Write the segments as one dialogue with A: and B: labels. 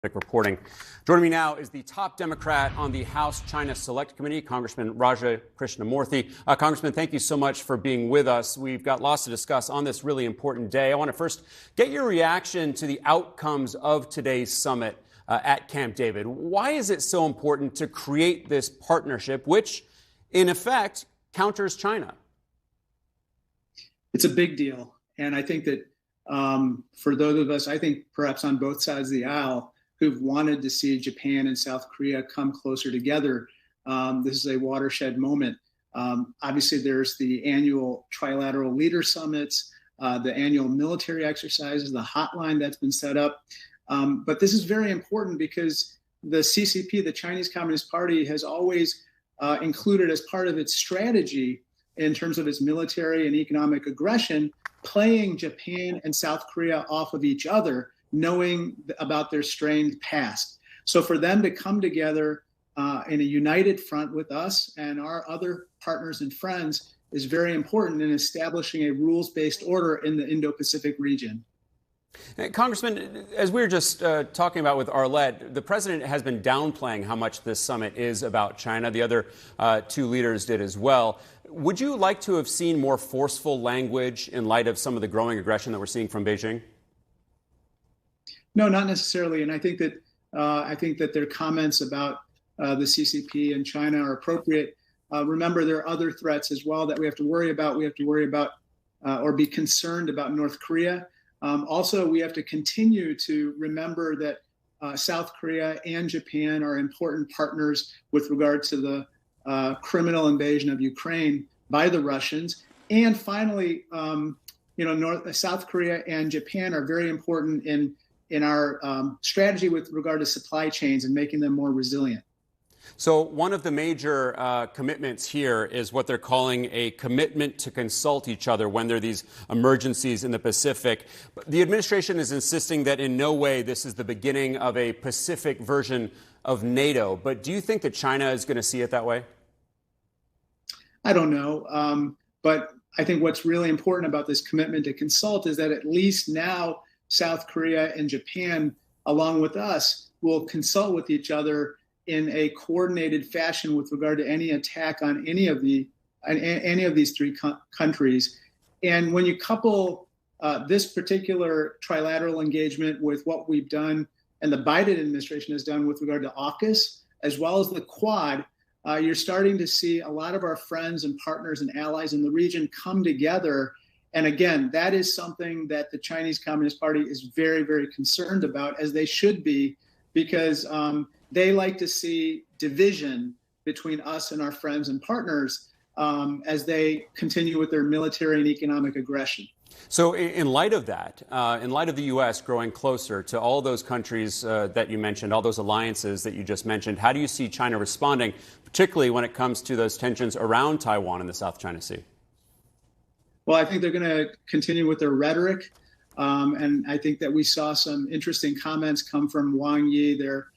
A: reporting. Joining me now is the top Democrat on the House China Select Committee, Congressman Raja Krishnamoorthi. Congressman, thank you so much for being with us. We've got lots to discuss on this really important day. I want to first get your reaction to the outcomes of today's summit at Camp David. Why is it so important to create this partnership, which in effect counters China?
B: It's a big deal. And I think that for those of us, I think perhaps on both sides of the aisle, who've wanted to see Japan and South Korea come closer together, this is a watershed moment. Obviously, there's the annual trilateral leader summits, the annual military exercises, the hotline that's been set up. But this is very important because the CCP, the Chinese Communist Party, has always included as part of its strategy in terms of its military and economic aggression, playing Japan and South Korea off of each other, knowing about their strained past. So for them to come together in a united front with us and our other partners and friends is very important in establishing a rules-based order in the Indo-Pacific region.
A: Congressman, as we were just talking about with Arlette, the president has been downplaying how much this summit is about China. The other two leaders did as well. Would you like to have seen more forceful language in light of some of the growing aggression that we're seeing from Beijing?
B: No, not necessarily. And I think that their comments about the CCP and China are appropriate. Remember, there are other threats as well that we have to worry about. We have to worry about or be concerned about North Korea. Also, we have to continue to remember that South Korea and Japan are important partners with regard to the criminal invasion of Ukraine by the Russians. And finally, South Korea and Japan are very important in our strategy with regard to supply chains and making them more resilient.
A: So one of the major commitments here is what they're calling a commitment to consult each other when there are these emergencies in the Pacific. The administration is insisting that in no way this is the beginning of a Pacific version of NATO. But do you think that China is going to see it that way?
B: I don't know. But I think what's really important about this commitment to consult is that at least now South Korea and Japan, along with us, will consult with each other in a coordinated fashion with regard to any attack on any of these three countries. And when you couple this particular trilateral engagement with what we've done and the Biden administration has done with regard to AUKUS, as well as the Quad, you're starting to see a lot of our friends and partners and allies in the region come together. And again, that is something that the Chinese Communist Party is very, very concerned about, as they should be, because they like to see division between us and our friends and partners as they continue with their military and economic aggression.
A: So in light of that, in light of the U.S. growing closer to all those countries that you mentioned, all those alliances that you just mentioned, how do you see China responding, particularly when it comes to those tensions around Taiwan and the South China Sea?
B: Well, I think they're going to continue with their rhetoric. And I think that we saw some interesting comments come from Wang Yi, their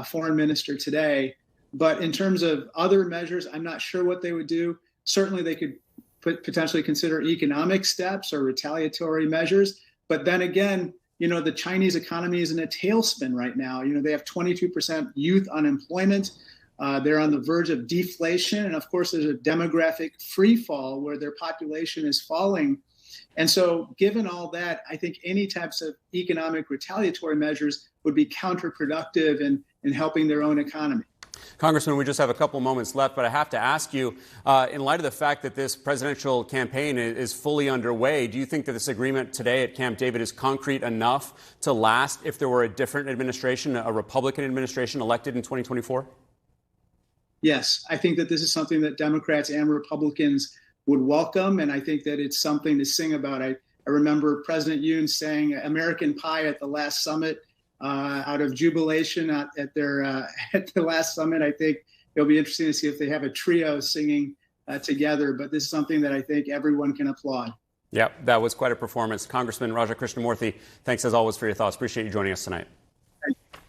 B: foreign minister today. But in terms of other measures, I'm not sure what they would do. Certainly, they could potentially consider economic steps or retaliatory measures. But then again, the Chinese economy is in a tailspin right now. They have 22% youth unemployment. They're on the verge of deflation. And of course, there's a demographic free fall where their population is falling. And so given all that, I think any types of economic retaliatory measures would be counterproductive in helping their own economy.
A: Congressman, we just have a couple moments left, but I have to ask you, in light of the fact that this presidential campaign is fully underway, do you think that this agreement today at Camp David is concrete enough to last if there were a different administration, a Republican administration elected in 2024?
B: Yes, I think that this is something that Democrats and Republicans would welcome, and I think that it's something to sing about. I remember President Yoon saying American Pie at the last summit out of jubilation at the last summit. I think it'll be interesting to see if they have a trio singing together, but this is something that I think everyone can applaud.
A: Yeah, that was quite a performance. Congressman Raja Krishnamoorthi, thanks as always for your thoughts. Appreciate you joining us tonight.
B: Thank you.